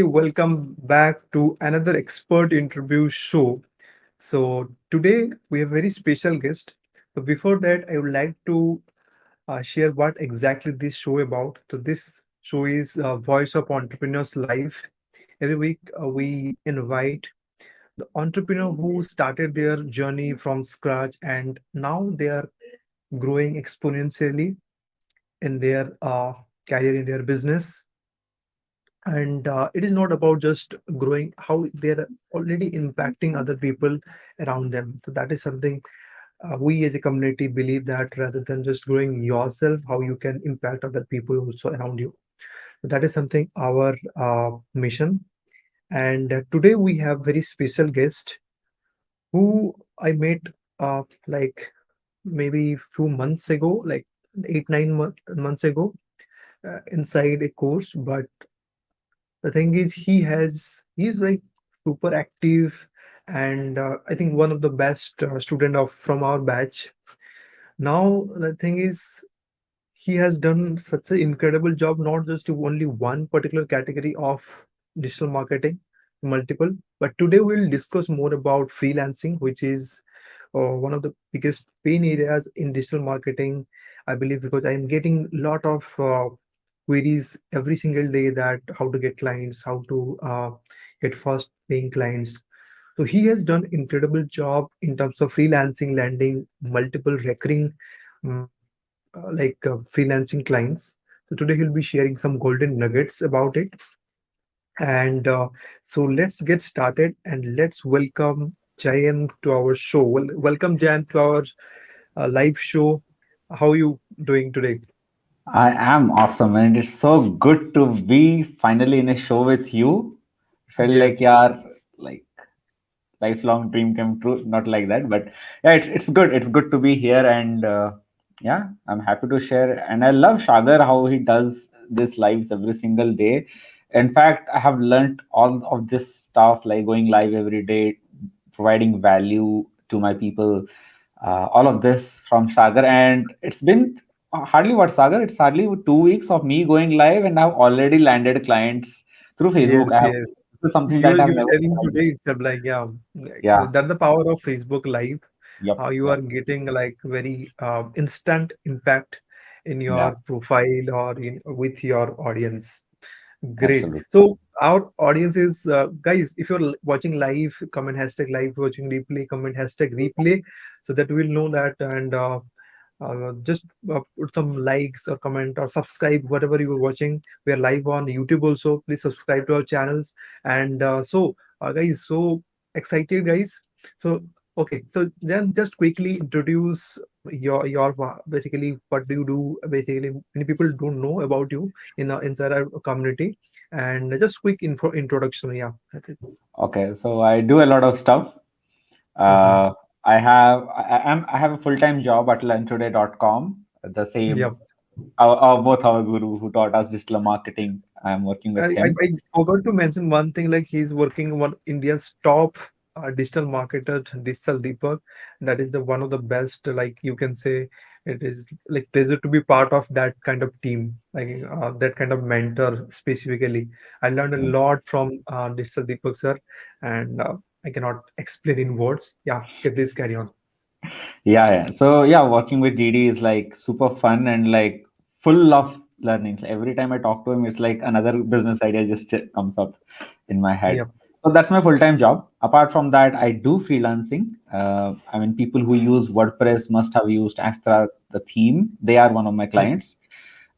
welcome back to another expert interview show. So, today we have a very special guest. But before that, I would like to share what exactly this show about. So, this show is Voice of Entrepreneurs Live. Every week, we invite the entrepreneur who started their journey from scratch and now they are growing exponentially in their career, in their business. And it is not about just growing, how they're already impacting other people around them. So that is something we as a community believe, that rather than just growing yourself, how you can impact other people also around you. So that is something our mission. And today we have very special guest who I met like maybe few months ago, like 8 9 months ago, inside a course. But the thing is, he's like super active, and I think one of the best student of from our batch. Now the thing is, he has done such an incredible job, not just to only one particular category of digital marketing, multiple. But today we'll discuss more about freelancing, which is one of the biggest pain areas in digital marketing, I believe, because I'm getting a lot of queries every single day, that how to get clients, how to get first paying clients. So he has done incredible job in terms of freelancing, landing multiple recurring um, freelancing clients. So today he'll be sharing some golden nuggets about it. And so let's get started and let's welcome Jayant to our show. Welcome Jayant to our live show. How are you doing today? I am awesome, and it's so good to be finally in a show with you. Felt like Yes. your like lifelong dream came true. Not like that, but yeah, it's good. It's good to be here, and yeah, I'm happy to share. And I love Shagar how he does this lives every single day. In fact, I have learned all of this stuff like going live every day, providing value to my people. All of this from Sagar, and it's been hardly what Sagar. It's hardly 2 weeks of me going live, and I've already landed clients through Facebook. Yes, yes. This is something You that were I've you were never sharing tried. today itself, like, yeah, like, Yeah. that's the power of Facebook Live. Yep. How you Yep. are getting like very instant impact in Yeah. your profile or in with your audience. Great. Absolutely. So our audience is guys. If you're watching live, comment hashtag live. Watching replay, comment hashtag replay, so that we'll know that. And just put some likes or comment or subscribe whatever you are watching. We are live on YouTube also. Please subscribe to our channels. And guys, so excited, guys. So okay, so then just quickly introduce your basically what do you do. Basically, many people don't know about you in inside our community. And just quick introduction. Yeah, that's it. Okay. So I do a lot of stuff. Hmm. Uh, I have a full time job at learntoday.com. The Yeah. same both our guru who taught us digital marketing. I'm working I, with I, him. I forgot to mention one thing, like he's working one India's top digital marketer, Digital Deepak. That is the one of the best, like you can say, it is like pleasure to be part of that kind of team, like that kind of mentor specifically. I learned a lot from Digital Deepak sir, and I cannot explain in words. Yeah, okay, please carry on. Yeah, yeah. So yeah, working with DD is like super fun and like full of learnings. Every time I talk to him, it's like another business idea just comes up in my head. Yep. So that's my full-time job. Apart from that, I do freelancing. I mean, people who use WordPress must have used Astra, the theme. They are one of my Mhm. clients.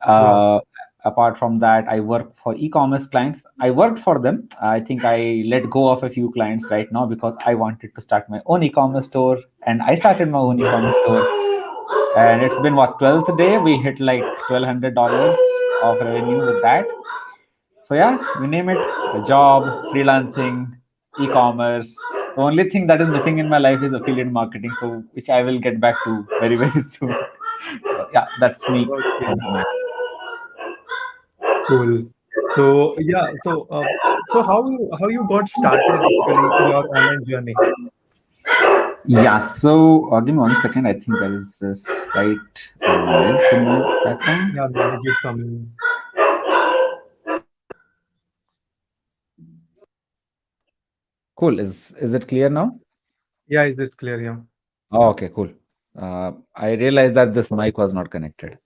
Wow. Uh, Apart from that, I work for e-commerce clients. I worked for them. I think I let go of a few clients right now because I wanted to start my own e-commerce store, and I started my own Mhm. e-commerce store. And it's been what, 12th day. We hit like $1,200 of revenue with that. So yeah, you name it: a job, freelancing, e-commerce. The only thing that is missing in my life is affiliate marketing, so which I will get back to very very soon. So, yeah, that's me in Okay. a max. Cool. So yeah, so how you got started actually your online journey? Yeah, so give me 1 second. I think there is a slight noise in my background. Yeah, noise is coming. Cool. Is it clear now? Yeah, is it clear? Yeah. Oh, okay, cool. I realized that this mic was not connected,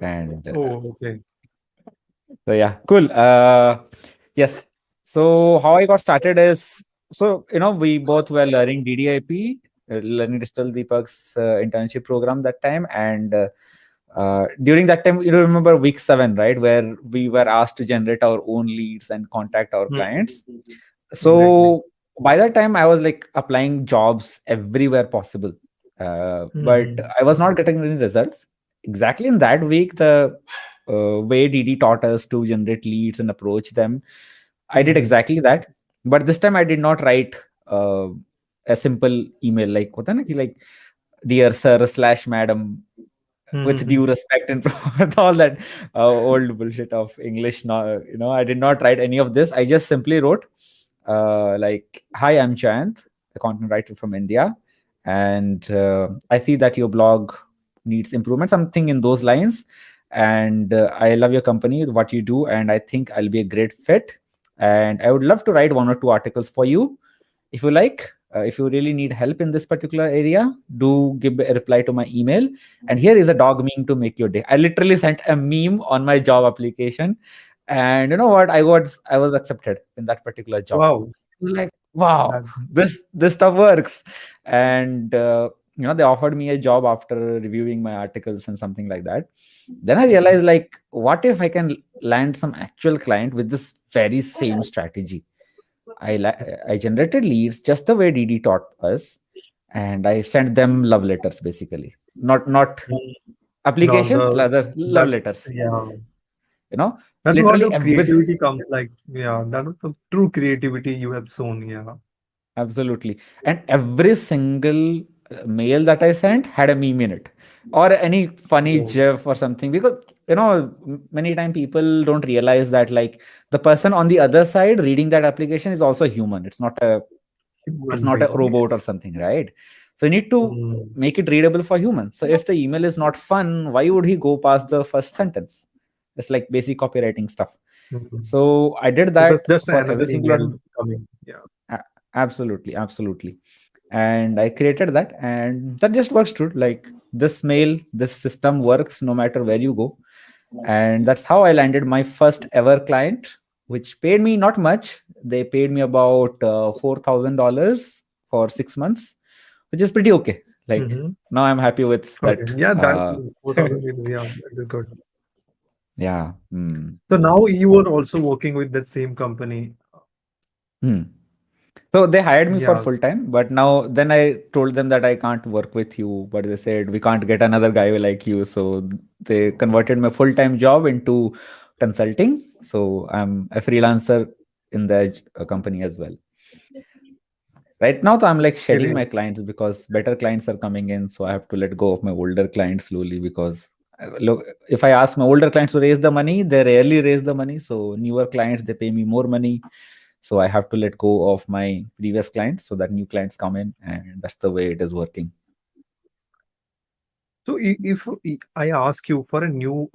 and Oh, okay. so yeah, cool. Yes. So how I got started is, so we both were learning DDIP, learning Digital Deepak's internship program that time, and during that time, you remember week 7, right, where we were asked to generate our own leads and contact our Mhm. clients. Exactly. So by that time, I was like applying jobs everywhere possible, but Mhm. I was not getting any results. Exactly in that week, the way DD taught us to generate leads and approach them, I did Mhm. exactly that. But this time, I did not write a simple email like होता है ना कि like dear sir slash madam with due Mhm. respect and all that old bullshit of English. No, I did not write any of this. I just simply wrote like, "Hi, I'm Jayant, a content writer from India, and I see that your blog needs improvement, something in those lines. And I love your company, what you do, and I think I'll be a great fit. And I would love to write 1 or 2 articles for you if you like. If you really need help in this particular area, do give a reply to my email. And here is a dog meme to make your day." I literally sent a meme on my job application, and you know what? I was accepted in that particular job. Wow. I was like, wow, That. this stuff works. And they offered me a job after reviewing my articles and something like that. Then I Mhm. realized, like, what if I can land some actual client with this very same strategy? I generated leads just the way DD taught us, and I sent them love letters, basically. Not No, applications, the rather love that letters. yeah. You know, That's what literally the every creativity comes like. Yeah, that was the true creativity you have shown. Yeah. absolutely, and every single mail that I sent had a meme in it, or any funny Oh, gif or something. Because many time people don't realize that, like, the person on the other side reading that application is also human. It's human not a being. robot or Yes. something, right? So you need to Mm. make it readable for humans. So if the email is not fun, why would he go past the first sentence? It's like basic copywriting stuff. Mhm. So I did It was that just for another every single email one. coming. Yeah. Absolutely, absolutely. And I created that, and that just works true. Like, this system works no matter where you go. And that's how I landed my first ever client, which paid me not much. They paid me about $4,000 for 6 months, which is pretty okay. Like, Mm-hmm. now I'm happy with Okay. that. Yeah, that 4,000 is, yeah, that is good. Yeah. Hmm. So now you are also working with that same company. Hmm. So they hired me for full Yes. time, but now then I told them that I can't work with you. But they said we can't get another guy like you. So they converted my full time job into consulting. So I'm a freelancer in the company as well. Right now, so I'm like shedding my Really? clients because better clients are coming in. So I have to let go of my older clients slowly because look, if I ask my older clients to raise the money, they rarely raise the money. So newer clients, they pay me more money. So I have to let go of my previous clients so that new clients come in, and that's the way it is working. So if I ask you for a new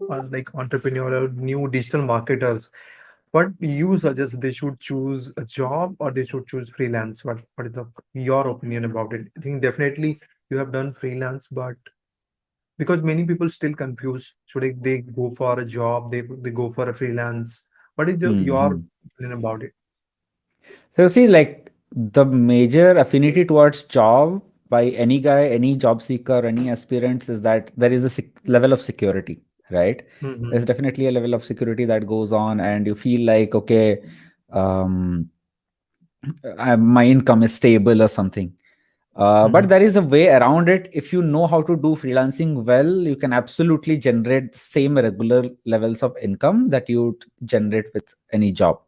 like entrepreneur or new digital marketers, what you suggest they should choose a job or they should choose freelance? What is your opinion about it? I think definitely you have done freelance, but because many people still confused, should they go for a job, they go for a freelance? What is your Hmm. opinion about it? So see, like, the major affinity towards job by any guy, any job seeker, any aspirants is that there is a level of security, right? There's Hmm. definitely a level of security that goes on, and you feel like, okay, um, my income is stable or something. But Hmm. there is a way around it. If you know how to do freelancing well, you can absolutely generate the same regular levels of income that you generate with any job.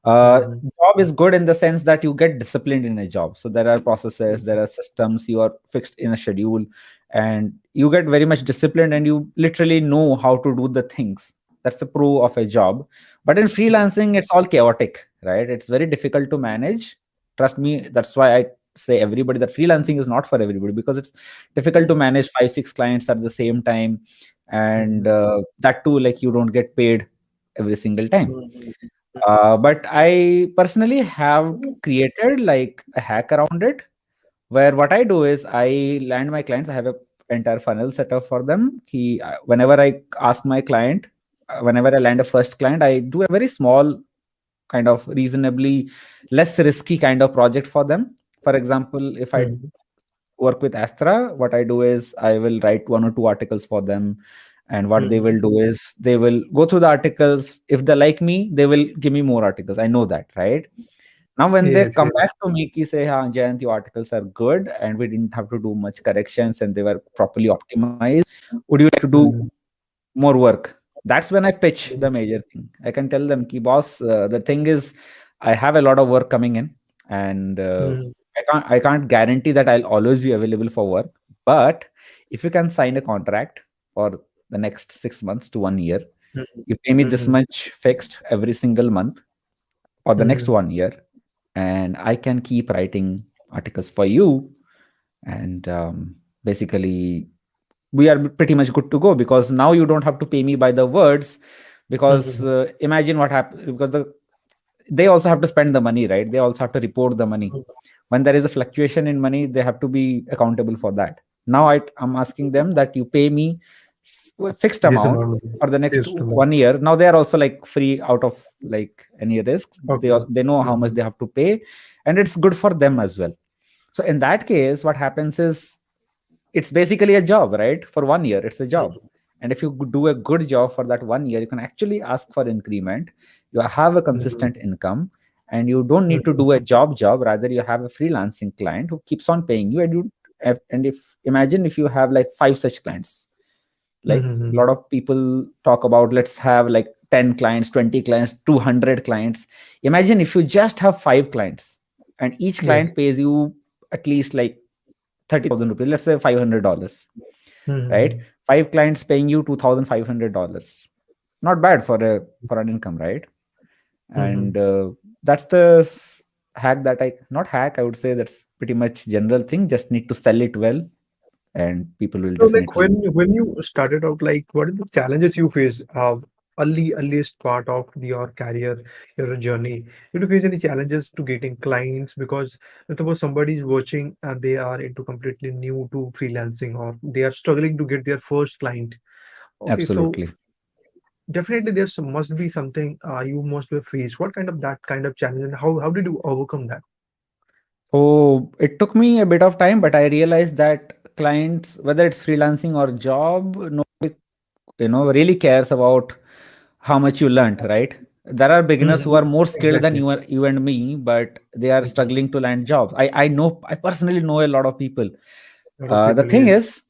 Hmm. Job is good in the sense that you get disciplined in a job. So there are processes, there are systems, you are fixed in a schedule, and you get very much disciplined and you literally know how to do the things. That's the pro of a job. But in freelancing, it's all chaotic, right? It's very difficult to manage. Trust me, that's why I say everybody that freelancing is not for everybody, because it's difficult to manage 5 6 clients at the same time. And Hmm. that too, like, you don't get paid every single time. But I personally have created like a hack around it, where what I do is I land my clients. I have a entire funnel set up for them. Whenever I ask my client, whenever I land a first client, I do a very small kind of reasonably less risky kind of project for them. For example, if I Mhm. work with Astra, what I do is I will write one or two articles for them. And what they will Mhm. do is they will go through the articles. If they like me, they will give me more articles. I know that, right? Now, when they Yes, come yes. back to me, ki say, "Ha, Jayant, your articles are good, and we didn't have to do much corrections, and they were properly optimized. Would you like to do Mhm. more work?" That's when I pitch the Yes. major thing. I can tell them, "Ki boss, the thing is, I have a lot of work coming in, and Mhm. I can't guarantee that I'll always be available for work. But if you can sign a contract for the next 6 months to 1 year, Mhm. you pay me this Mhm. much fixed every single month for the next Mhm. 1 year, and I can keep writing articles for you. And basically, we are pretty much good to go because now you don't have to pay me by the words. Because Mhm. imagine what happens, because they also have to spend the money, right? They also have to report the money. When there is a fluctuation in money, they have to be accountable for that. Now I'm asking them that you pay me a fixed This amount amount. for the next Yes, to me. 1 year. Now they are also like free out of like any risks. they Okay. they know how much Mhm. they have to pay, and it's good for them as well. So in that case, what happens is it's basically a job, right? For 1 year, it's a job. Mhm. And if you do a good job for that 1 year, you can actually ask for increment. You have a Mhm. consistent income, and you don't need to Mhm. do a job. Rather, you have a freelancing client who keeps on paying you. And if imagine if you have like five such clients, like a Mhm. lot of people talk about, let's have like 10 clients, 20 clients, 200 clients. Imagine if you just have five clients, and each Yes. client pays you at least like 30,000 rupees, let's say $500, right? Mhm. Five clients paying you $2,500. Not bad for an income, right? And Mhm. that's hack that I not hack. I would say that's pretty much general thing. Just need to sell it well, and people will So, like, definitely. when you started out, like, what are the challenges you faced? Earliest part of your career, your journey. Did you face any challenges to getting clients? Because suppose somebody is watching and they are into completely new to freelancing, or they are struggling to get their first client. Okay, so Absolutely. definitely must be something you must have faced. What kind of that kind of challenge, and how did you overcome that? So it took me a bit of time, but I realized that clients, whether it's freelancing or job, nobody really cares about how much you learned, right? There are beginners who Mhm. are more skilled than Exactly. you and me, but they are Mhm. struggling to land jobs. I personally know a lot of people. A lot of The people, thing yes. is,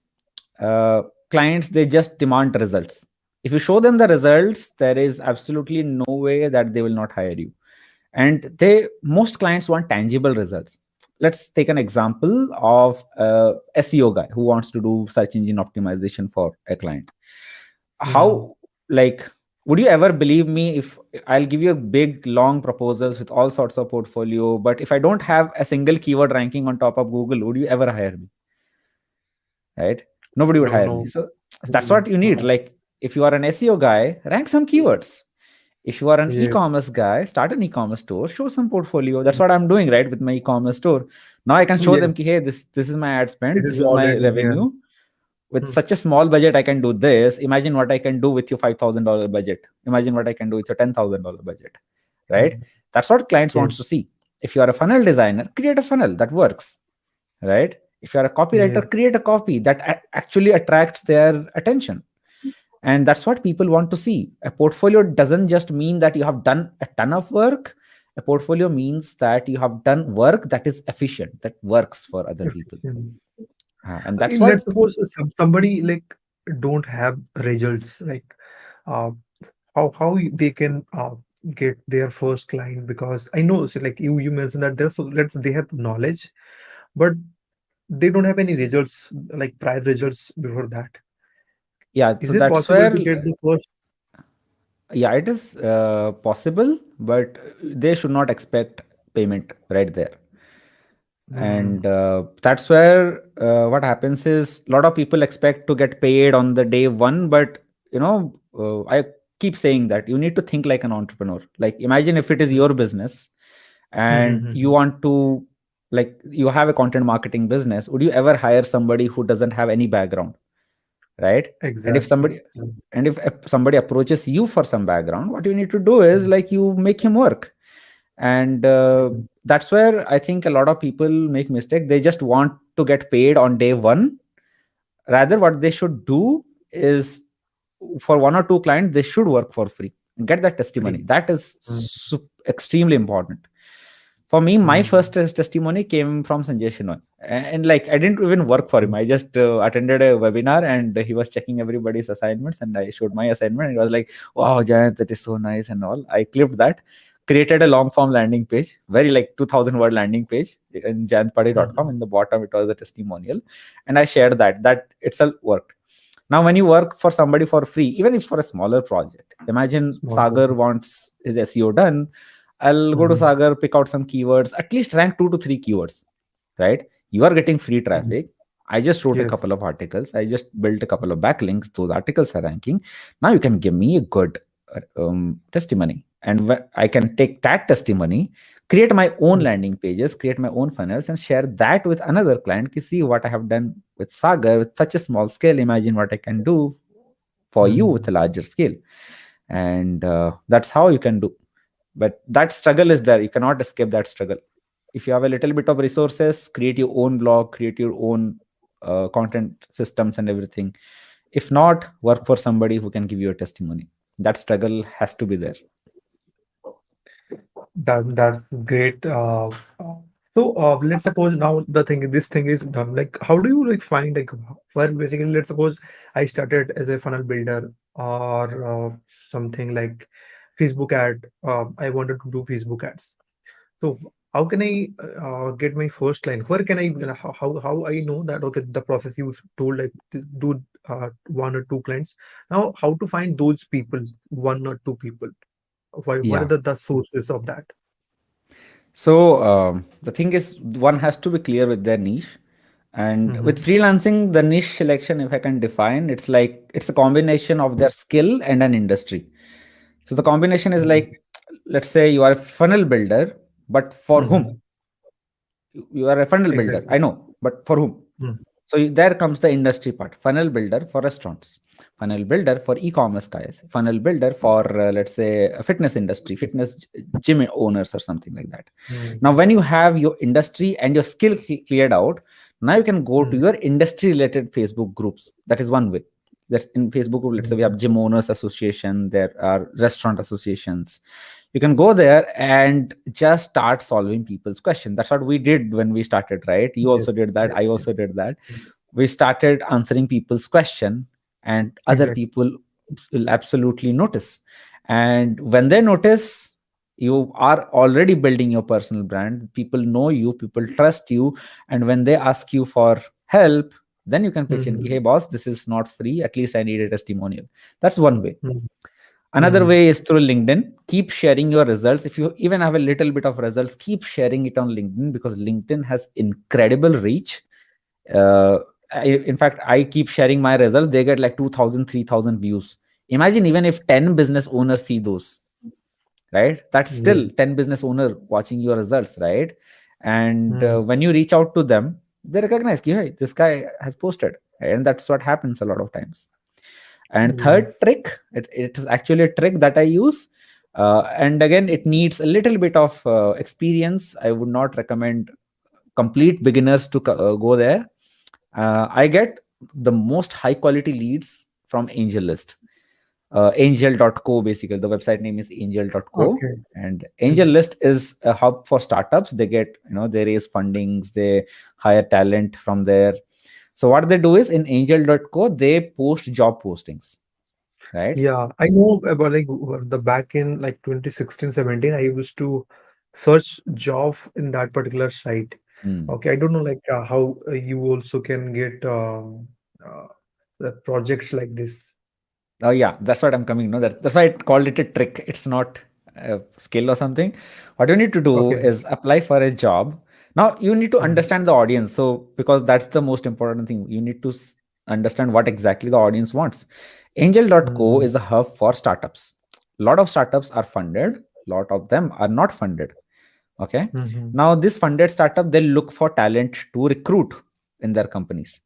uh, clients, they just demand results. If you show them the results, there is absolutely no way that they will not hire you. And they most clients want tangible results. Let's take an example of a SEO guy who wants to do search engine optimization for a client. Mhm. How, like, would you ever believe me if I'll give you a big long proposals with all sorts of portfolio, but if I don't have a single keyword ranking on top of Google, would you ever hire me? Right? Nobody would No, hire me. no. So that's Mhm. what you need. Like, if you are an SEO guy, rank some keywords. If you are an Yes. e-commerce guy, start an e-commerce store, show some portfolio. That's what I'm doing, right, with my e-commerce store. Now I can show them, Yes. ki, hey, this is my ad This spend, is this is my already there. revenue. With Mm. such a small budget, I can do this. Imagine what I can do with your $5,000 budget. Imagine what I can do with your $10,000 budget, right? Mm. That's what clients wants Yes. to see. If you are a funnel designer, create a funnel that works, right? If you are a Yes. copywriter, create a copy that actually attracts their attention. And that's what people want to see. A portfolio doesn't just mean that you have done a ton of work. A portfolio means that you have done work that is efficient, that works for other people. Efficient. And that's Let's what. suppose somebody like don't have results, like uh, they can get their first client, because I know, so like you mentioned that they have knowledge, but they don't have any results, like prior results before that. Yeah, Is so it that's possible where. to get the first? Yeah, it is possible, but they should not expect payment right there. Mm, And that's where what happens is a lot of people expect to get paid on the day one. But I keep saying that you need to think like an entrepreneur. Like imagine if it is your business and you Mm-hmm. want to, like you have a content marketing business, would you ever hire somebody who doesn't have any background, right? And if Exactly. somebody and if somebody approaches you for some background, what you need to do is like you make him work. And that's where I think a lot of people make mistake. They just want to get paid on day one. Rather, what they should do is, for one or two clients they should work for free and get that testimony. Free. That is Mm, extremely important. For me, my mm, first testimony came from Sanjay Shinoy. And like I didn't even work for him. I just attended a webinar and he was checking everybody's assignments and I showed my assignment and it was like, wow, Jayant, that is so nice and all. I clipped that, created a long form landing page, very like 2000 word landing page in jayantpadhi.com. mm, In the bottom, it was a testimonial. And I shared that. That itself worked. Now, when you work for somebody for free, even if for a smaller project, imagine small Sagar business. wants his SEO done. I'll go to Mm, Sagar, pick out some keywords, at least rank 2 to 3 keywords, right? You are getting free mm. traffic. I just wrote a Yes. couple of articles. I just built a couple of backlinks. Those articles are ranking. Now you can give me a good testimony. And I can take that testimony, create my own Mm, landing pages, create my own funnels, and share that with another client to see what I have done with Sagar with such a small scale. Imagine what I can do for you with a mm. larger scale. And that's how you can do. But that struggle is there. You cannot escape that struggle. If you have a little bit of resources, create your own blog, create your own content systems and everything. If not, work for somebody who can give you a testimony. That struggle has to be there. That's great. So let's suppose now this thing is done. Like, how do you like find like well basically let's suppose I started as a funnel builder or something like Facebook ad. I wanted to do Facebook ads. So how can I get my first client? Where can I how I know that okay the process you told like to do one or two clients. Now how to find those people, one or two people? What are Yeah. the sources of that? So the thing is, one has to be clear with their niche. And with Mhm, freelancing, the niche selection, if I can define, it's like it's a combination of their skill and an industry. So the combination is mhm, like, let's say you are a funnel builder, but for whom? mhm. You are a funnel builder, Exactly. I know, but for whom? Mm, So there comes the industry part. Funnel builder for restaurants, funnel builder for e-commerce guys, funnel builder for let's say a fitness industry, fitness gym owners or something like that. mm, Now, when you have your industry and your skill cleared out, now you can go to mm, your industry related Facebook groups. That is one way. That's in Facebook group. Let's say we mm, have gym owners association, there are restaurant associations. You can go there and just start solving people's questions. That's what we did when we started, right? You yes, also did that. yes, I yes. also did that. Mm, We started answering people's question, and other exactly. people will absolutely notice. And when they notice, you are already building your personal brand. People know you, people trust you. And when they ask you for help, then you can pitch in, Mhm, hey boss, this is not free, at least I need a testimonial. That's one way. mm, Another mhm, way is through LinkedIn. Keep sharing your results. If you even have a little bit of results, keep sharing it on LinkedIn, because LinkedIn has incredible reach. uh, in fact, I keep sharing my results. They get like 2000, 3000 views. Imagine even if 10 business owners see those, right? That's still yes. 10 business owner watching your results, right? And Mm, when you reach out to them, they recognize, hey, this guy has posted. And that's what happens a lot of times. And third yes. trick, it is actually a trick that I use. And again, it needs a little bit of experience. I would not recommend complete beginners to go there. I get the most high quality leads from AngelList. Angel.co, basically. The website name is angel.co. Okay. And Mm, AngelList is a hub for startups. They get, they raise fundings, they hire talent from there. So what they do is in angel.co, they post job postings, right? yeah, I know about like the back in like 2016, 17, I used to search job in that particular site. Hmm. Okay, I don't know like how you also can get the projects like this. Oh yeah, that's what I'm coming. No, that's why I called it a trick. It's not a skill or something. What you need to do Okay. is apply for a job. Now you need to Mm, understand the audience. So because that's the most important thing, you need to understand what exactly the audience wants. Angel.co Mm-hmm. is a hub for startups. A lot of startups are funded, a lot of them are not funded. Okay. Mm-hmm. Now, this funded startup, they look for talent to recruit in their companies.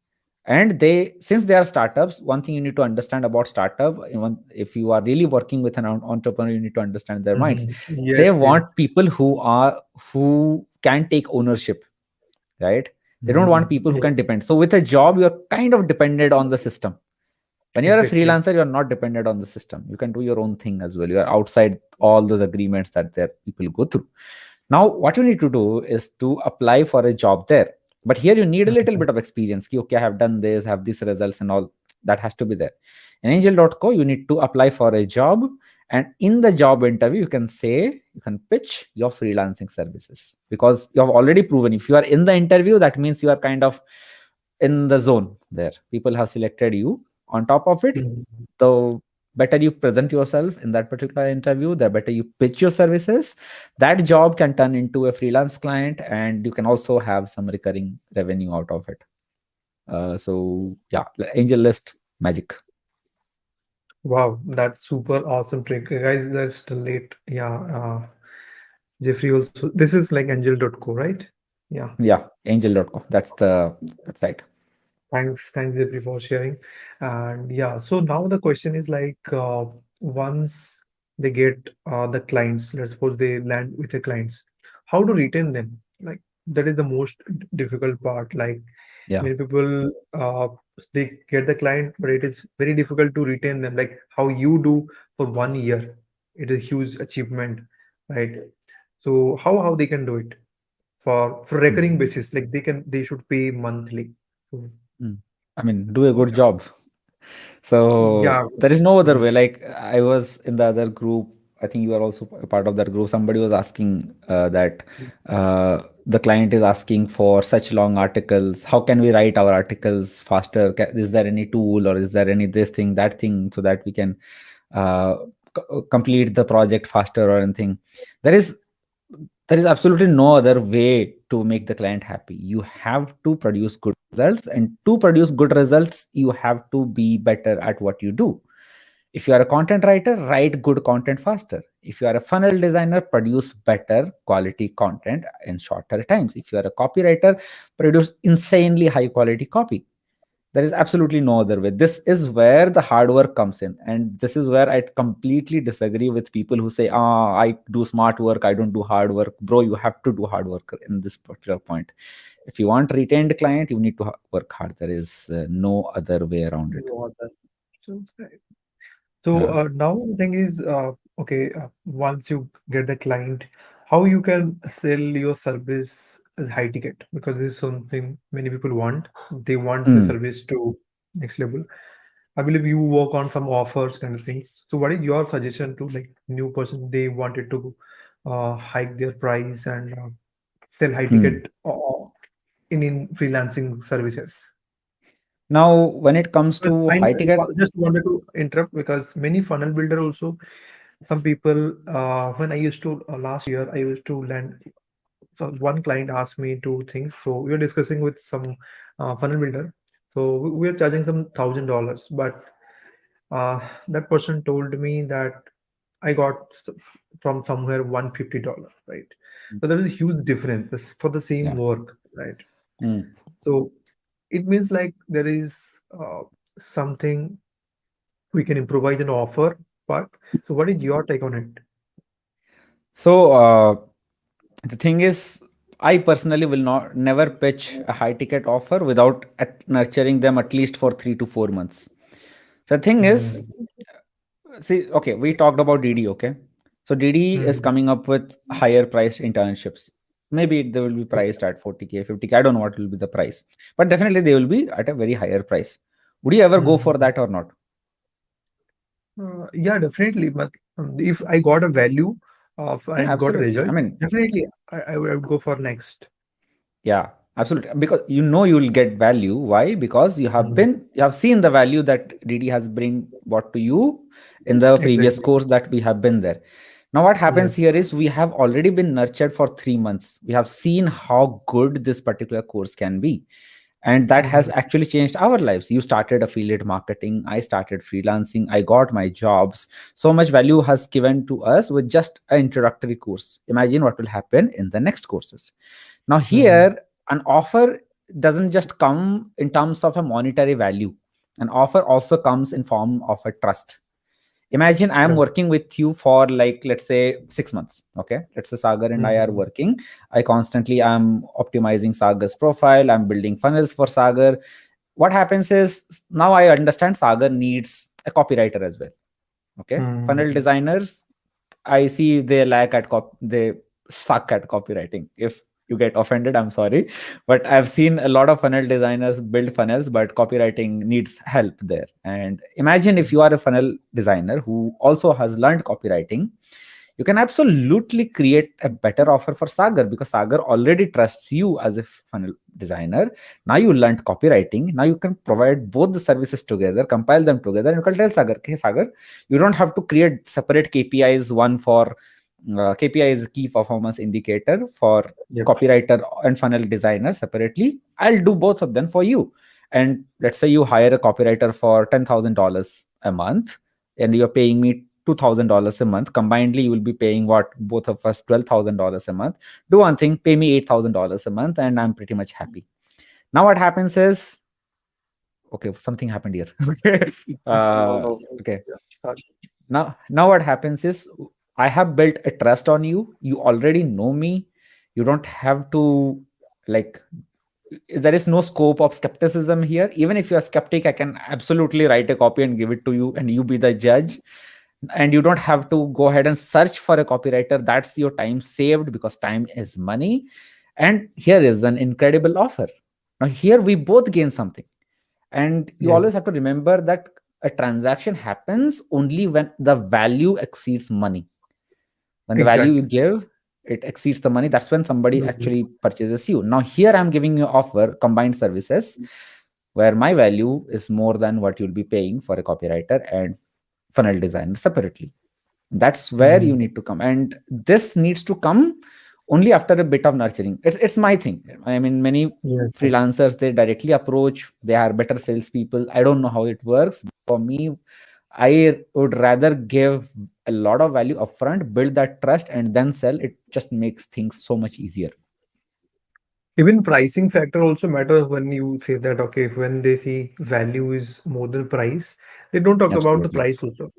And they, since they are startups, one thing you need to understand about startup, if you are really working with an entrepreneur, you need to understand their minds. Mm-hmm. Yes, They yes. want people who can take ownership, right? They don't want Mm-hmm. people who can Yes, depend. So with a job, you're kind of dependent on the system. When you're a exactly. freelancer, you're not dependent on the system. You can do your own thing as well. You are outside all those agreements that there people go through. Now, what you need to do is to apply for a job there. But here you need a little Mhm. bit of experience. Ki, okay, I have done this, have these results and all. That has to be there. In angel.co, you need to apply for a job. And in the job interview, you can say, you can pitch your freelancing services because you have already proven if you are in the interview, that means you are kind of in the zone there. People have selected you. On top of it, Mhm. the better you present yourself in that particular interview, the better you pitch your services. That job can turn into a freelance client, and you can also have some recurring revenue out of it. So yeah, the angel list magic. Wow, that's super awesome trick. Guys, that's the late. Yeah, Jeffrey also. This is like angel.co, right? Yeah. Yeah, angel.com. That's the website. Thanks, Jeffrey, for sharing. And yeah, so now the question is like, once they get the clients, let's suppose they land with the clients, how to retain them? Like that is the most difficult part. Like Yeah. many people, they get the client, but it is very difficult to retain them. Like how you do for 1 year, it is a huge achievement, right? So how they can do it for recurring Mm. basis? Like they should pay monthly. So, Mm. I mean, do a good yeah. job. So Yeah. there is no other Mhm. way. Like I was in the other group. I think you are also a part of that group. Somebody was asking that the client is asking for such long articles. How can we write our articles faster? Is there any tool or is there any this thing, that thing, so that we can uh, complete the project faster or anything? There is there is absolutely no other way to make the client happy. You have to produce good results, and to produce good results you have to be better at what you do. If you are a content writer, write good content faster. If you are a funnel designer, produce better quality content in shorter times. If you are a copywriter, produce insanely high quality copy. There is absolutely no other way. This is where the hard work comes in, and this is where I completely disagree with people who say, ah, I do smart work, I don't do hard work. Bro, you have to do hard work in this particular point. If you want retained client, you need to work hard. There is no other way around it. No other options, right? So Yeah. now the thing is, okay, once you get the client, how you can sell your service as high ticket because this is something many people want. They want the Mm. service to next level. I believe you work on some offers kind of things. So what is your suggestion to like new person they wanted to hike their price and sell high Mm. ticket in freelancing services? Now when it comes Because to I high ticket. just wanted to interrupt because many funnel builder also some people when I used to last year I used to land so one client asked me two things. So we were discussing with some funnel builder. So we are charging them $1,000, but that person told me that I got from somewhere $150, right? So there is a huge difference for the same Yeah. work, right? Mm. So it means like there is something we can improvise an offer, but so what is your take on it? So the thing is, I personally will not never pitch a high ticket offer without nurturing them at least for 3 to 4 months. The thing is, Mm, see, okay, we talked about DD, okay? So DD is mm, coming up with higher priced internships. Maybe they will be okay. priced at 40K, 50K. I don't know what will be the price, but definitely they will be at a very higher price. Would you ever go for Mm. that or not? Yeah, definitely. But if I got a value of Yeah, and got a absolutely. result, I mean, definitely I would go for next. yeah, absolutely. Because you know you will get value. Why? Because Mm, you have seen the value that DD has brought to you in the previous exactly. course that we have been there. Now, what happens Yes. here is we have already been nurtured for 3 months. We have seen how good this particular course can be. And that has Mhm. actually changed our lives. You started affiliate marketing, I started freelancing, I got my jobs. So much value has given to us with just an introductory course. Imagine what will happen in the next courses. Now Mhm. here, an offer doesn't just come in terms of a monetary value. An offer also comes in form of a trust. Imagine I am Correct. working with you for, like, let's say 6 months. Okay, let's say Sagar and I are Mhm. working. I constantly am optimizing Sagar's profile, I'm building funnels for Sagar. What happens is, now I understand Sagar needs a copywriter as well. Okay, funnel Mhm. designers, I see they lack at they suck at copywriting. If you get offended, I'm sorry, but I've seen a lot of funnel designers build funnels, but copywriting needs help there. And imagine if you are a funnel designer who also has learned copywriting, you can absolutely create a better offer for Sagar, because Sagar already trusts you as a funnel designer. Now you learned copywriting. Now you can provide both the services together, compile them together, and you can tell Sagar, "Hey, Sagar, you don't have to create separate KPIs, one for KPI is key performance indicator for Yep. copywriter and funnel designer separately. I'll do both of them for you." And let's say you hire a copywriter for $10,000 a month, and you're paying me $2,000 a month. Combinedly, you will be paying what, both of us, $12,000 a month. Do one thing, pay me $8,000 a month, and I'm pretty much happy. Now what happens is, okay, something happened here. Okay. No, uh, no. okay. Yeah. Sorry. Now what happens is, I have built a trust on you. You already know me. You don't have to, like, there is no scope of skepticism here. Even if you're skeptic, I can absolutely write a copy and give it to you, and you be the judge. And you don't have to go ahead and search for a copywriter. That's your time saved, because time is money. And here is an incredible offer. Now here we both gain something. And you Yeah. always have to remember that a transaction happens only when the value exceeds money. When the value you Exactly. give, it exceeds the money, that's when somebody Mhm. actually purchases you. Now here I'm giving you offer combined services, where my value is more than what you'll be paying for a copywriter and funnel designer separately. That's where you Mhm. need to come, and this needs to come only after a bit of nurturing. It's my thing. I mean, many Yes. Yes. freelancers, they directly approach, they are better salespeople. I don't know how it works. For me, I would rather give a lot of value upfront, build that trust, and then sell. It just makes things so much easier. Even pricing factor also matters when you say that, okay, if when they see value is more than price, they don't talk about the Absolutely. price also,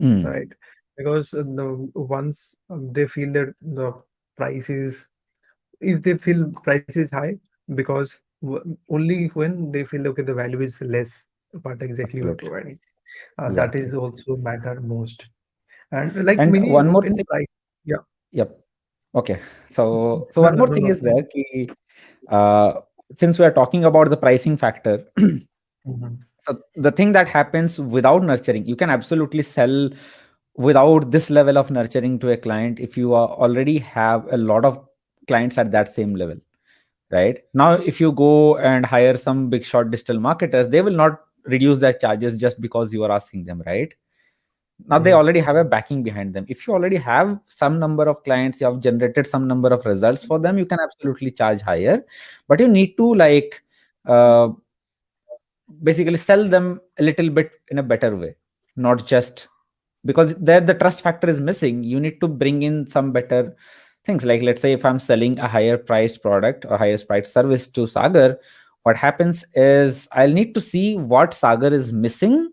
Mm, right? Because once they feel that the price is, if they feel price is high, because only when they feel okay the value is less, what exactly we're absolutely. providing, Yeah. that is also matter most. And like And many one more in thing. price, yeah. Yep. Okay. So No, one no, more no, thing no. is there. Uh, since we are talking about the pricing factor, Mhm. so the thing that happens without nurturing, you can absolutely sell without this level of nurturing to a client if you are already have a lot of clients at that same level. Right now, if you go and hire some big shot digital marketers, they will not reduce their charges just because you are asking them, right? Now they already Yes. have a backing behind them. If you already have some number of clients, you have generated some number of results for them, you can absolutely charge higher. But you need to, like, uh, basically sell them a little bit in a better way, not just because there the trust factor is missing. You need to bring in some better things. Like, let's say if I'm selling a higher priced product or highest priced service to Sagar, what happens is I'll need to see what Sagar is missing,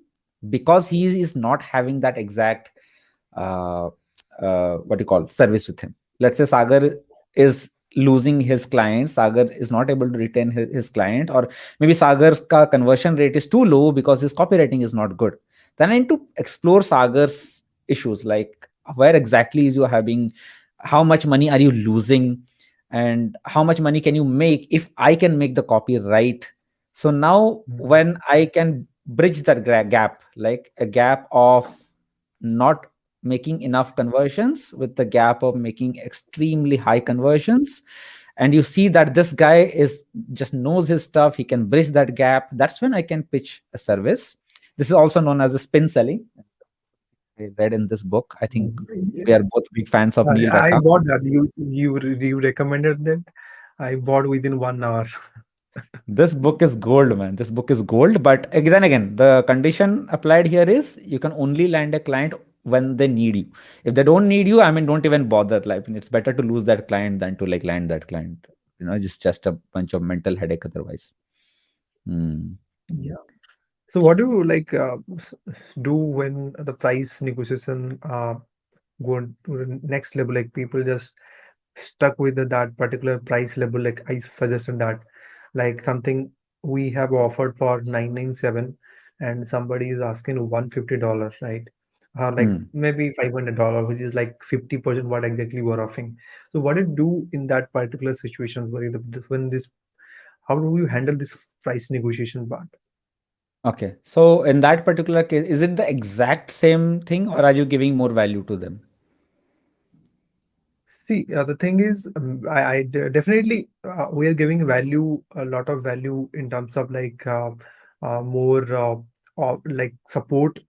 because he is not having that exact uh, what you call service with him. Let's say Sagar is losing his client, Sagar is not able to retain his client, or maybe Sagar's conversion rate is too low because his copywriting is not good. Then I need to explore Sagar's issues, like where exactly is you having, how much money are you losing, and how much money can you make if I can make the copy right. So now Mhm. when I can bridge that gap, like a gap of not making enough conversions with the gap of making extremely high conversions, and you see that this guy is just knows his stuff, he can bridge that gap, that's when I can pitch a service. This is also known as a spin selling. I read in this book. I think we Yeah. are both big fans of Neil I Reka. bought that. You recommended that. I bought within 1 hour. This book is gold, man. This book is gold. But then again, the condition applied here is you can only land a client when they need you. If they don't need you, I mean, don't even bother. Like, it's better to lose that client than to like land that client. Just a bunch of mental headache otherwise. Hmm. Yeah. So what do you like do when the price negotiation go to the next level? Like people just stuck with that particular price level. Like I suggested that, like something we have offered for 997, and somebody is asking $150, right? Like Hmm. maybe $500, which is like 50% what exactly we're offering. So what do you do in that particular situation where when this, how do you handle this price negotiation part? Okay. So in that particular case, is it the exact same thing or are you giving more value to them? See, the thing is, definitely we are giving value, a lot of value in terms of like more like support,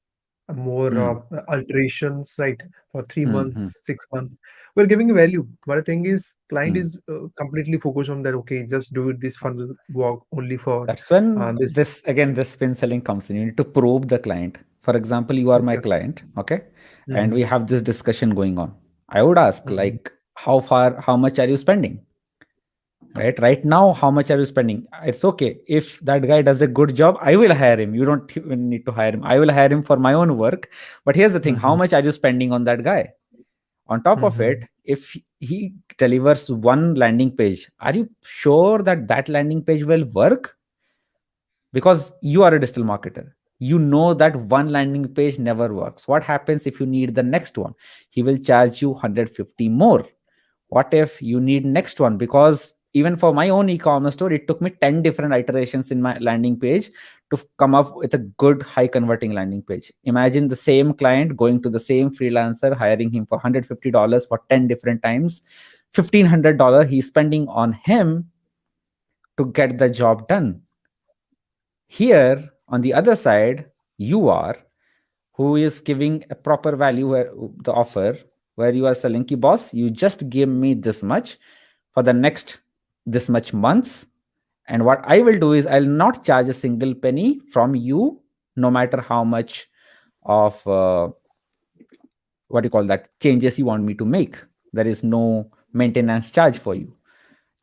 more Hmm. alterations, right? For three Hmm. Hmm. months, 6 months, we're giving value. But the thing is, client Hmm. is completely focused on that. Okay, just do it this funnel work only for That's when this. this again this spin selling comes in. You need to probe the client. For example, you are my Okay. client, okay, and Mm-hmm. we have this discussion going on. I would ask Mm-hmm. like, how much are you spending? Right now, how much are you spending? It's okay if that guy does a good job. I will hire him. You don't even need to hire him. I will hire him for my own work. But here's the thing: how Mm-hmm. much are you spending on that guy? On top of Mm-hmm. it, if he delivers one landing page, are you sure that that landing page will work? Because you are a digital marketer, you know that one landing page never works. What happens if you need the next one? He will charge you 150 more. What if you need next one? Because even for my own e-commerce store, it took me 10 different iterations in my landing page to come up with a good high converting landing page. Imagine the same client going to the same freelancer, hiring him for $150 for 10 different times. $1,500 he's spending on him to get the job done. Here, on the other side, you are who is giving a proper value where the offer, where you are selling ki boss, you just give me this much for the next this much months. And what I will do is I'll not charge a single penny from you, no matter how much of what do you call that changes you want me to make. There is no maintenance charge for you.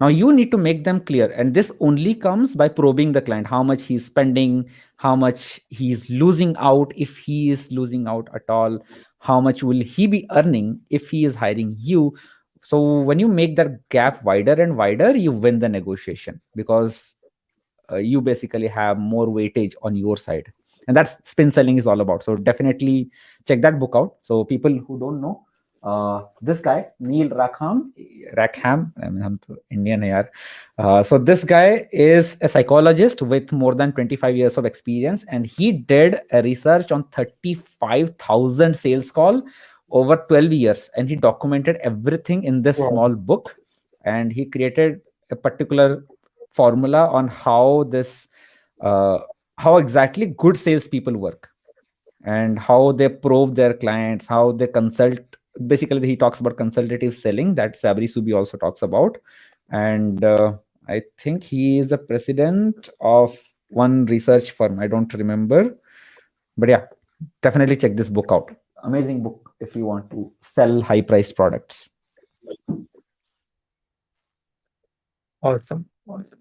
Now you need to make them clear, and this only comes by probing the client, how much he's spending, how much he's losing out, if he is losing out at all, how much will he be earning if he is hiring you. So when you make that gap wider and wider, you win the negotiation because you basically have more weightage on your side, and that's spin selling is all about. So definitely check that book out. So people who don't know, this guy Neil Rackham, I mean, हम तो Indian है यार. So this guy is a psychologist with more than 25 years of experience, and he did a research on 35,000 sales call over 12 years, and he documented everything in this Wow. small book, and he created a particular formula on uh, how exactly good salespeople work and how they probe their clients, how they consult. Basically, he talks about consultative selling that Sabri Subi also talks about, and I think he is the president of one research firm. I don't remember, but yeah, definitely check this book out. Amazing book if you want to sell high-priced products. Awesome. Awesome.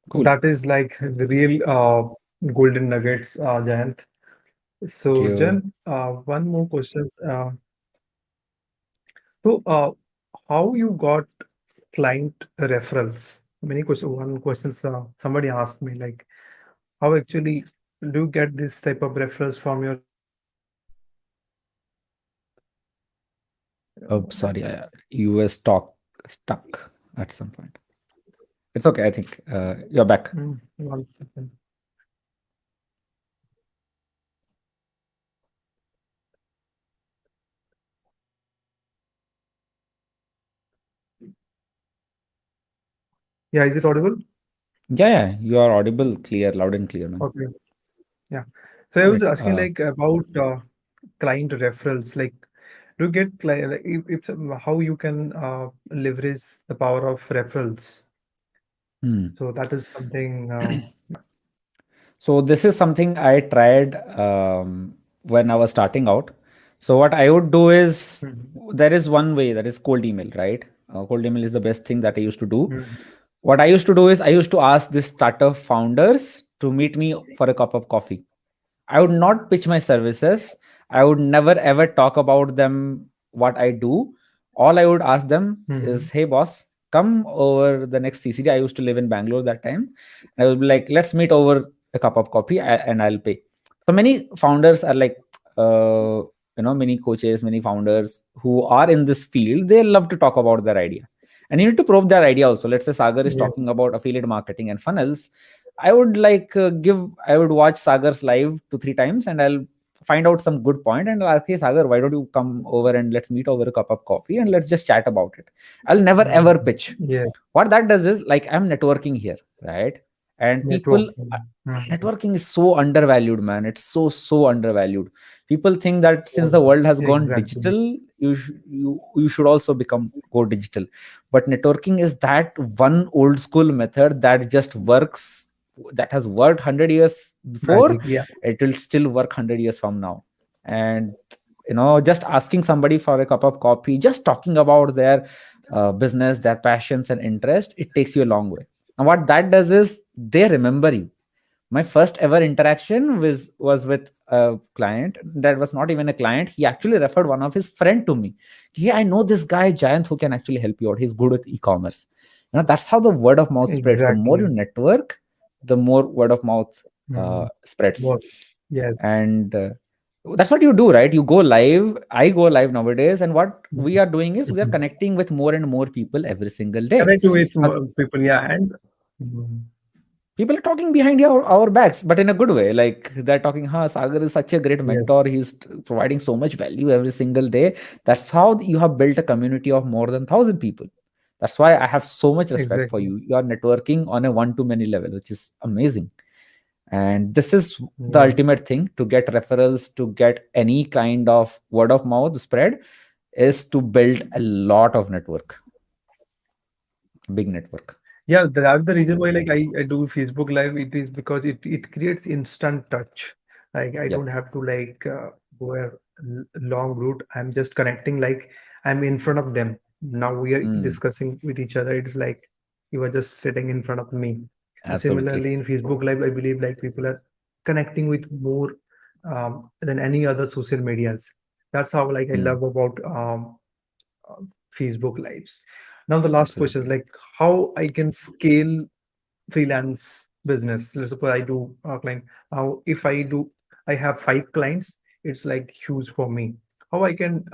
Cool. That is like the real golden nuggets, Jayant. Thank So, you. Jen, one more question. So, how you got client referrals? Many questions. One question, somebody asked me, like, how actually do you get this type of referrals from your Oh, sorry, you were stuck at some point. It's okay. I think you're back. 1 second. Yeah, is it audible? Yeah, yeah, you are audible, clear, loud and clear, man. Okay. Yeah. So I All was right. asking like about client referrals. Like, do you get like if how you can leverage the power of referrals? Hmm. So that is something. Yeah. So this is something I tried when I was starting out. So what I would do is, Mhm. there is one way, that is cold email, right? Cold email is the best thing that I used to do. Mhm. What I used to do is, I used to ask this startup founders to meet me for a cup of coffee. I would not pitch my services. I would never ever talk about them, what I do. All I would ask them Mhm. is, "Hey boss, come over the next CCD." I used to live in Bangalore that time. I would be like, "Let's meet over a cup of coffee, and I'll pay." So many founders are like, uh, many coaches, many founders who are in this field, they love to talk about their idea. And you need to probe their idea also. Let's say Sagar is Yeah. talking about affiliate marketing and funnels. I would like I would watch Sagar's live 2 3 times, and I'll find out some good point, and I'll ask, "Hey Sagar, why don't you come over and let's meet over a cup of coffee and let's just chat about it." I'll never ever Mhm. pitch. Yes. What that does is, like, I'm networking here, right? And people, Networking. Mhm. networking is so undervalued, man. It's so undervalued. People think that since the world has gone Exactly. digital, you should also become go digital. But networking is that one old school method that just works, that has worked 100 years before. Magic. Yeah. It will still work 100 years from now. And just asking somebody for a cup of coffee, just talking about their business, their passions and interest, it takes you a long way. And what that does is, they remember you. My first ever interaction was with a client that was not even a client. He actually referred one of his friend to me. "Yeah, I know this guy Jayant who can actually help you out. He's good with e-commerce." That's how the word of mouth spreads. The more you Exactly. network, the more word of mouth Mhm. spreads. What? Yes. And that's what you do, right? You go live. I go live nowadays, and what we Mhm. are doing is, we are Mhm. connecting with more and more people every single day. Connect with Now, people. Yeah. And mhm. people are talking behind our backs, but in a good way. Like, they're talking, "Huh, Sagar is such a great mentor. Yes. He's providing so much value every single day." That's how you have built a community of more than 1,000 people. That's why I have so much respect for Exactly. you. You are networking on a one to many level, which is amazing. And this is the Yeah. ultimate thing to get referrals, to get any kind of word of mouth spread, is to build a lot of network, big network. Yeah, that's the reason why like I do Facebook Live. It is because it creates instant touch. Like I don't Yep. have to like go a long route. I'm just connecting like I'm in front of them. Now we are Mm, discussing with each other. It's like you are just sitting in front of me. absolutely. Similarly, in Facebook Live, I believe like people are connecting with more than any other social medias. That's how like I Mm, love about uh, Facebook Lives. Now the last question is absolutely. like how I can scale freelance business. Let's suppose I do a client. How if I do I have 5 clients, it's like huge for me. How I can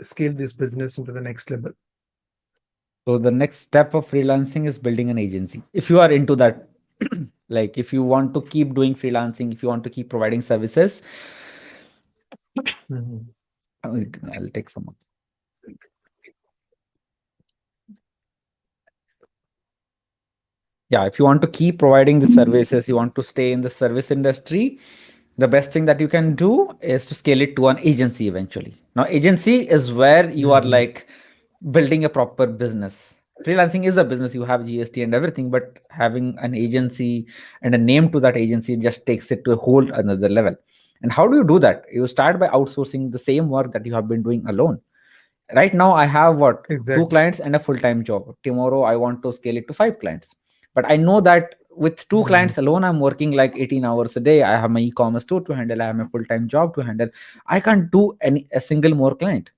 scale this business into the next level? So the next step of freelancing is building an agency. If you are into that, like, if you want to keep doing freelancing, if you want to keep providing services, Mhm. I'll take some. Yeah, if you want to keep providing the services, you want to stay in the service industry, the best thing that you can do is to scale it to an agency eventually. Now, agency is where you are Mhm. like building a proper business. Freelancing is a business, you have GST and everything, but having an agency and a name to that agency just takes it to a whole another level. And how do you do that? You start by outsourcing the same work that you have been doing alone. Right now I have what, two Exactly. clients and a full-time job. Tomorrow I want to scale it to 5 clients, but I know that with two Mhm. clients alone I'm working like 18 hours a day. I have my e-commerce store to handle, I have my full-time job to handle. I can't do any a single more client.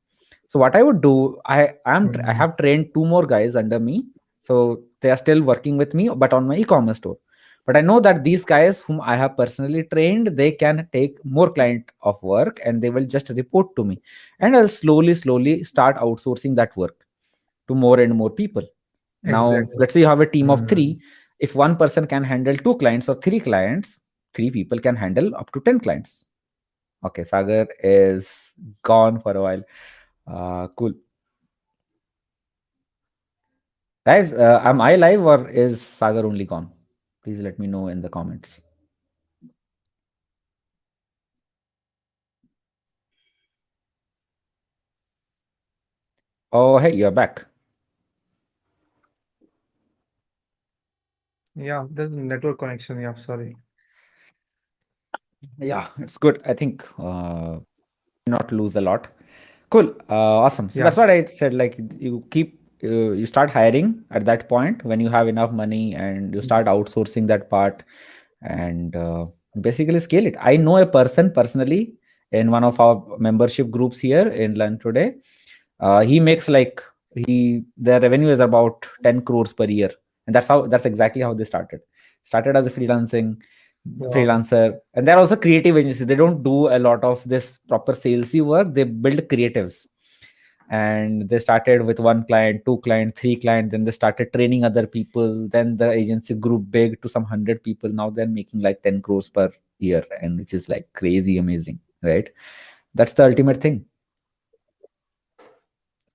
So what I would do, I Mhm. have trained two more guys under me. So they are still working with me, but on my e-commerce store. But I know that these guys whom I have personally trained, they can take more client of work and they will just report to me. And I'll slowly start outsourcing that work to more and more people. Now, Exactly. let's say you have a team of Mhm. three. If one person can handle 2 clients or 3 clients, 3 people can handle up to 10 clients. Okay, Sagar is gone for a while. Cool. Guys, am I live or is Sagar only gone? Please let me know in the comments. Oh, hey, you're back. Yeah, the network connection. Yeah, sorry. Yeah, it's good. I think not lose a lot. Cool. Awesome. So Yeah, that's what I said. Like you start hiring at that point when you have enough money and you start outsourcing that part and basically scale it. I know a person personally in one of our membership groups here in Learn Today. He makes like he their revenue is about 10 crores per year, and that's exactly how they started. Started as a wow. freelancer, and they're also creative agencies. They don't do a lot of this proper salesy work. They build creatives, and they started with one client, two client, three client. Then they started training other people. Then the agency grew big to some 100 people. Now they're making like 10 crores per year, and which is like crazy amazing, right? That's the ultimate thing.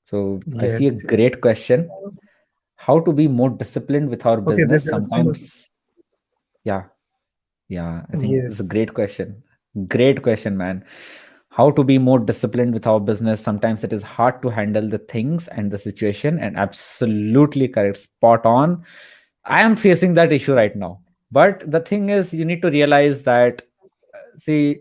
So I see a Yes, yes. great question. How to be more disciplined with our Okay, business? there's some. Sometimes, yeah, yeah, I think it's a Yes. great question. Great question, man. How to be more disciplined with our business? Sometimes it is hard to handle the things and the situation, and absolutely correct, spot on. I am facing that issue right now. But the thing is, you need to realize that, see,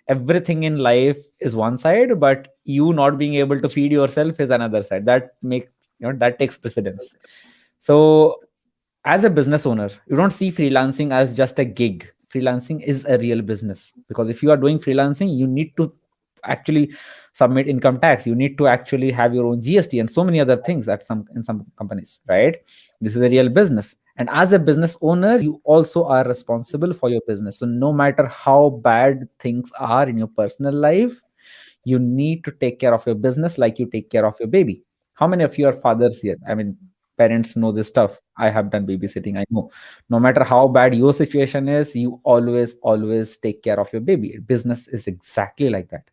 everything in life is one side, but you not being able to feed yourself is another side. That takes precedence. So as a business owner, you don't see freelancing as just a gig. Freelancing is a real business, because if you are doing freelancing, you need to actually submit income tax. You need to actually have your own GST and so many other things at some in some companies, right? This is a real business. And as a business owner, you also are responsible for your business. So no matter how bad things are in your personal life, you need to take care of your business like you take care of your baby. How many of you are fathers here? I mean, parents know this stuff. I have done babysitting. I know. No matter how bad your situation is, you always take care of your baby. Business is exactly like that.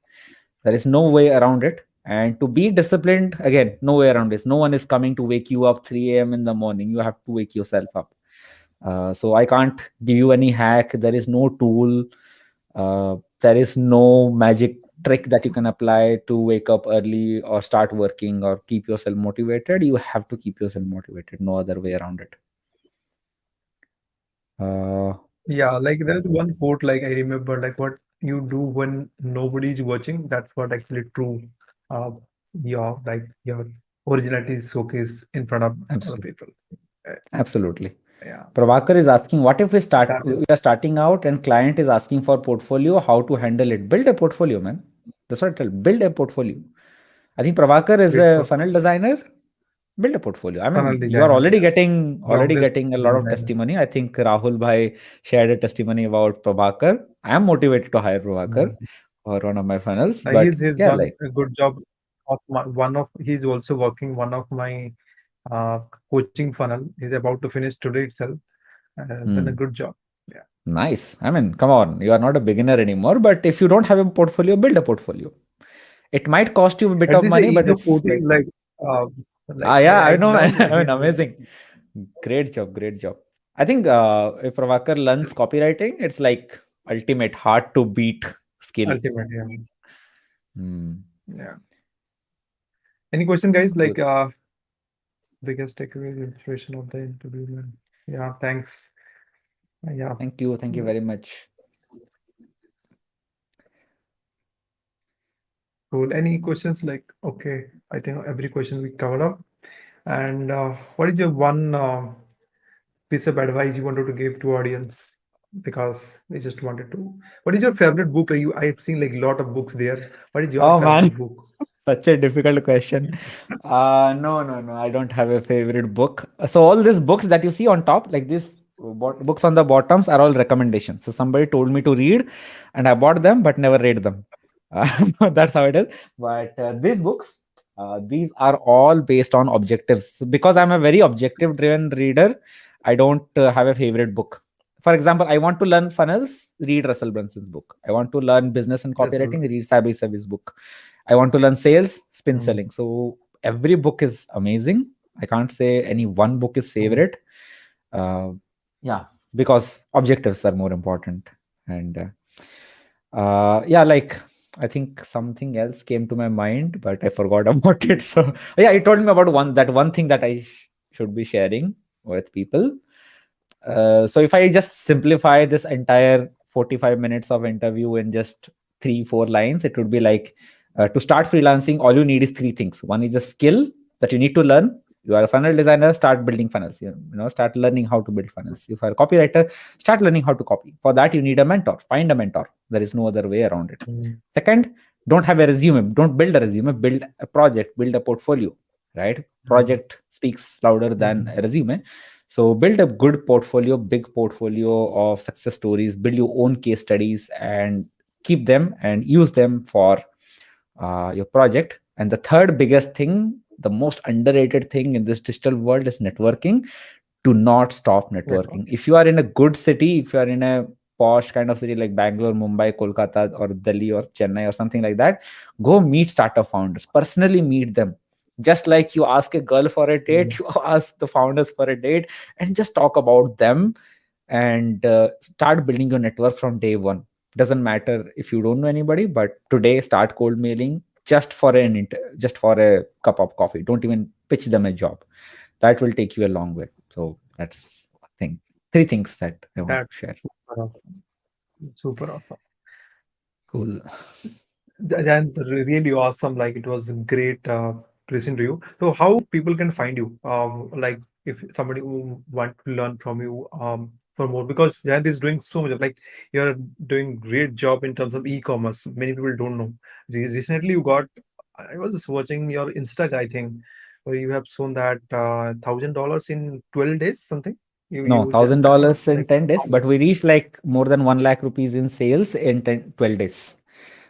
There is no way around it. And to be disciplined, again, no way around this. No one is coming to wake you up 3 a.m. in the morning. You have to wake yourself up. So I can't give you any hack. There is no tool. There is no magic trick that you can apply to wake up early or start working or keep yourself motivated. You have to keep yourself motivated. No other way around it. Uh, Yeah, like there's one quote like I remember like what you do when nobody's watching, that's what actually true. Uh, your originality is showcased in front of other absolutely. people. Uh, Absolutely. Yeah, Prabhakar is asking, what if that is we are starting out and client is asking for portfolio, how to handle it? Build a portfolio, man. That's what I tell. Build a portfolio. I think Prabhakar is great a for funnel designer. Build a portfolio. I funnel mean, you are designer. Yeah, already longest getting a lot of designer. testimony. I think Rahul Bhai shared a testimony about Prabhakar. I am motivated to hire Prabhakar Mm. for one of my funnels, but He's yeah, done like, a good job of one of he's also working one of my uh, coaching funnel. He's about to finish today itself. Done a hmm, good job. Yeah. nice. I mean, come on, you are not a beginner anymore. But if you don't have a portfolio, build a portfolio. It might cost you a bit At of this money, age but of it's 40, like fun. uh, Ah, I, yeah, I I know, man. love I mean, his amazing. Great job, great job. I think if Prabhakar learns copywriting, it's like ultimate, hard to beat skill. ultimate. Yeah. Hmm. Yeah. Any question, guys? Cool. Like biggest takeaway inspiration of the interview, man. Yeah. Thanks. Yeah. Thank you. Thank you Mm, very much. cool. Any questions? Like okay, I think every question we covered up. And what is your one piece of advice you wanted to give to audience? Because we just wanted to. What is your favorite book? Like you, I've seen like a lot of books there. What is your Oh favorite man, book? such a difficult question. No, no, no. I don't have a favorite book. So all these books that you see on top, like these books on the bottoms, are all recommendations. So somebody told me to read, and I bought them, but never read them. That's how it is. But these books, these are all based on objectives. Because I'm a very objective-driven reader, I don't have a favorite book. For example, I want to learn funnels, read Russell Brunson's book. I want to learn business and That's all. copywriting, read Sabi Savi's book. I want to learn sales, spin Mm, selling. So every book is amazing. I can't say any one book is mm. favorite. Uh, yeah, because objectives are more important. And yeah, like I think something else came to my mind, but I forgot about it. So yeah, it told me about one thing that I should be sharing with people. So if I just simplify this entire 45 minutes of interview in just 3 4 lines, it would be like, to start freelancing, all you need is three things. One is a skill that you need to learn. You are a funnel designer, start building funnels. Start learning how to build funnels. If you are a copywriter, start learning how to copy. For that, you need a mentor. Find a mentor. There is no other way around it. Mm, Second, don't have a resume. Don't build a resume. Build a project. Build a portfolio. Right? mm, Project speaks louder than mm, a resume. So build a good portfolio, big portfolio of success stories, build your own case studies and keep them and use them for your project. And the third biggest thing, the most underrated thing in this digital world is networking. Do not stop network. networking. If you are in a good city, if you are in a posh kind of city like Bangalore, Mumbai, Kolkata, or Delhi or Chennai or something like that, go meet startup founders, personally meet them. Just like you ask a girl for a date, Mm, you ask the founders for a date and just talk about them and start building your network from day one. Doesn't matter if you don't know anybody, but today start cold mailing just for just for a cup of coffee. Don't even pitch them a job. That will take you a long way. So that's one thing. Three things that I want that's to share. super awesome. Super awesome. Cool. And really awesome. Like it was great listening to you. So how people can find you? Like if somebody who want to learn from you for more, because Jayant is doing so much. Like you're doing great job in terms of e-commerce. Many people don't know. Recently you got. I was just watching your Insta, I think, where you have shown that $1,000 in 12 days, something. No, You thousand generated dollars in like 10 days, how but we reached like more than 1 lakh rupees in sales in 12 days.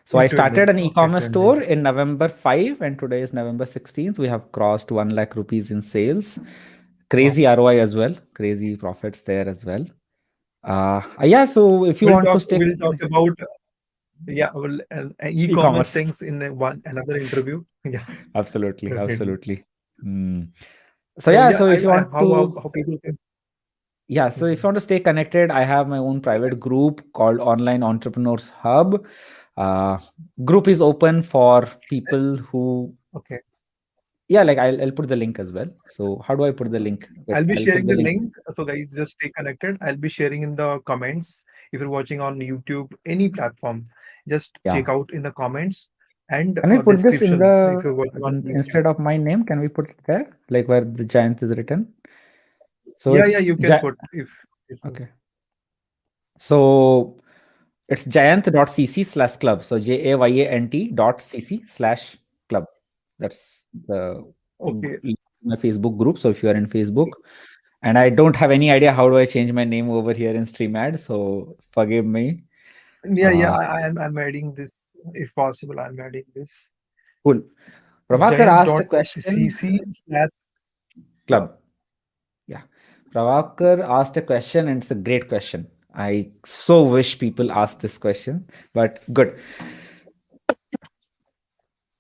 So I in 12 started days. an Okay, e-commerce 12 days. store in November 5 and today is November 16th. We have crossed 1 lakh rupees in sales. Wow. Crazy ROI as well. Crazy profits there as well. Yeah, so if you want to stay We'll talk about yeah, well, e-commerce e-commerce. things in one another interview. Yeah, Absolutely, definitely. absolutely. Mm. So So yeah, yeah, so if you want to how people can. yeah, so if Mhm. you want to stay connected, I have my own private group called Online Entrepreneurs Hub. Uh, Group is open for people who, Okay, yeah, like I'll put the link as well. So how do I put the link? Wait, I'll be I'll put sharing the the link. link. So guys, just stay connected. I'll be sharing in the comments. If you're watching on YouTube, any platform, just Yeah. check out in the comments and Can we put this in description if the you're watching on YouTube. instead of my name? Can we put it there, like where the giant is written? So Yeah, yeah, it's you can put if you. okay. So it's giant.cc/club. So jayant.cc/club. That's the Okay. my Facebook group. So if you are in Facebook, and I don't have any idea how do I change my name over here in StreamAd, so forgive me. Yeah, yeah, Uh, I'm adding this if possible. I'm adding this cool. Prabhakar giant asked a dot question. cc slash club. Club. Yeah. Prabhakar asked a question, and it's a great question. I so wish people ask this question, but good.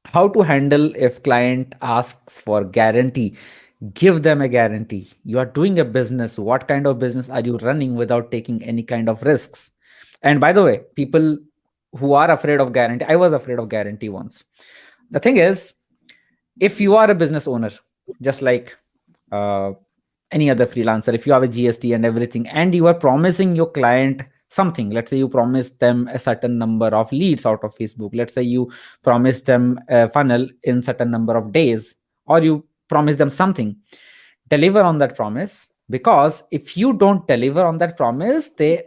How to handle if client asks for guarantee? Give them a guarantee. You are doing a business. What kind of business are you running without taking any kind of risks? And by the way, people who are afraid of guarantee, I was afraid of guarantee once. The thing is, if you are a business owner, just like uh, any other freelancer, if you have a GST and everything, and you are promising your client something, let's say you promise them a certain number of leads out of Facebook, let's say you promise them a funnel in certain number of days, or you promise them something, deliver on that promise, because if you don't deliver on that promise, they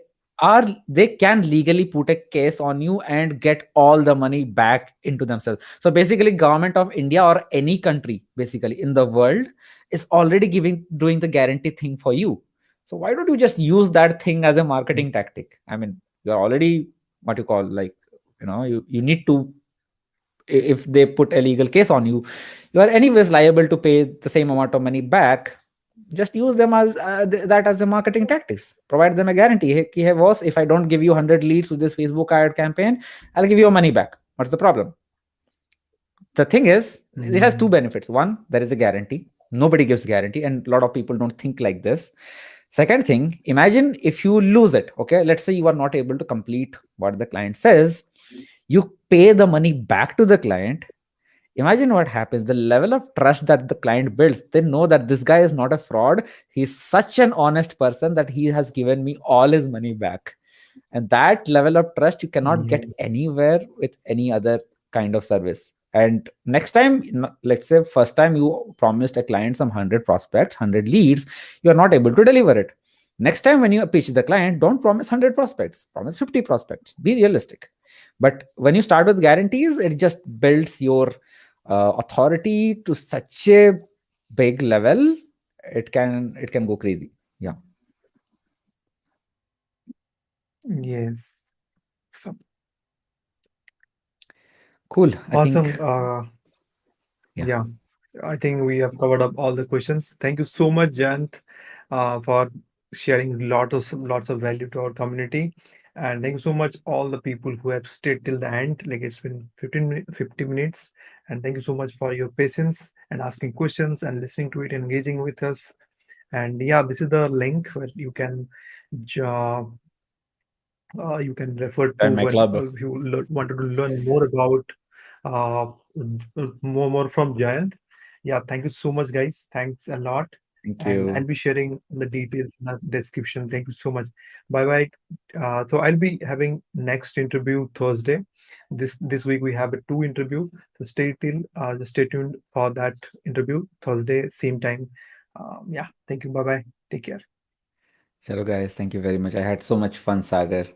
can legally put a case on you and get all the money back into themselves. So basically government of India or any country basically in the world is already giving doing the guarantee thing for you. So why don't you just use that thing as a marketing tactic? I mean, you're already what you call like, you need to, if they put a legal case on you, you are anyways liable to pay the same amount of money back. Just use them as that as a marketing tactics. Provide them a guarantee. Hey boss, if I don't give you 100 leads with this Facebook ad campaign, I'll give you your money back. What's the problem? The thing is, it has two Mm, benefits. One, there is a guarantee. Nobody gives guarantee, and a lot of people don't think like this. Second thing, imagine if you lose it. Okay, let's say you are not able to complete what the client says. You pay the money back to the client. Imagine what happens. The level of trust that the client builds, they know that this guy is not a fraud. He's such an honest person that he has given me all his money back. And that level of trust you cannot get Yes. anywhere with any other kind of service. And next time, let's say first time you promised a client some 100 prospects, 100 leads, you are not able to deliver it. Next time when you pitch the client, don't promise 100 prospects, promise 50 prospects. Be realistic. But when you start with guarantees, it just builds your authority to such a big level. It can go crazy. Yeah. Yes. So, Cool. I think, awesome. yeah. Yeah, I think we have covered up all the questions. Thank you so much, Jant, for sharing lots of value to our community. And thank you so much all the people who have stayed till the end. Like it's been 50 minutes. And thank you so much for your patience and asking questions and listening to it, engaging with us. And yeah, this is the link where jo- you can refer to Join my when club. if you wanted to learn more about uh, more from Jayant. Yeah, thank you so much, guys. Thanks a lot. Thank And I'll you. be sharing the details in the description. Thank you so much. Bye bye. So I'll be having next interview Thursday. This week we have a two interview. So just stay tuned for that interview Thursday, same time. Yeah, thank you. Bye bye. Take care. Hello, guys. Thank you very much. I had so much fun, Sagar.